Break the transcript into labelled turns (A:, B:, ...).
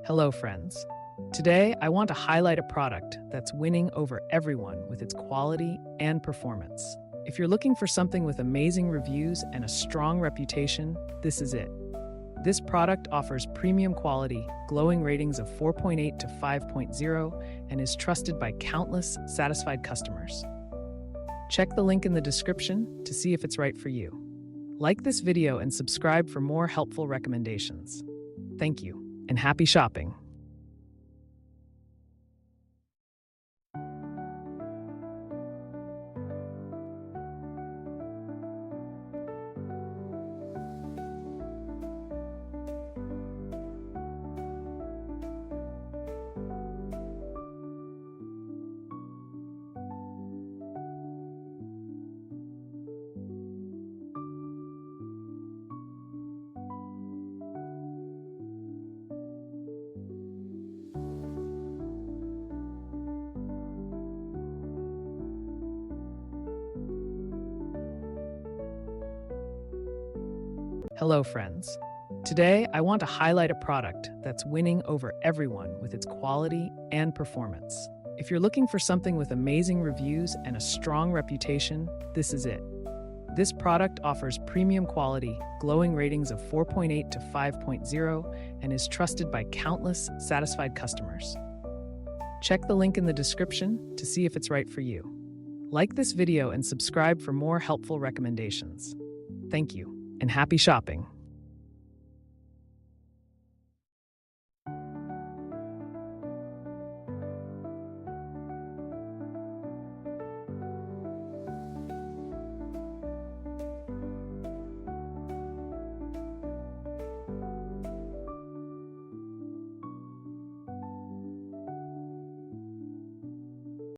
A: Hello, friends. Today, I want to highlight a product that's winning over everyone with its quality and performance. If you're looking for something with amazing reviews and a strong reputation, this is it. This product offers premium quality, glowing ratings of 4.8 to 5.0, and is trusted by countless satisfied customers. Check the link in the description to see if it's right for you. Like this video and subscribe for more helpful recommendations. Thank you, and happy shopping! Hello, friends. Today, I want to highlight a product that's winning over everyone with its quality and performance. If you're looking for something with amazing reviews and a strong reputation, this is it. This product offers premium quality, glowing ratings of 4.8 to 5.0, and is trusted by countless satisfied customers. Check the link in the description to see if it's right for you. Like this video and subscribe for more helpful recommendations. Thank you, and happy shopping!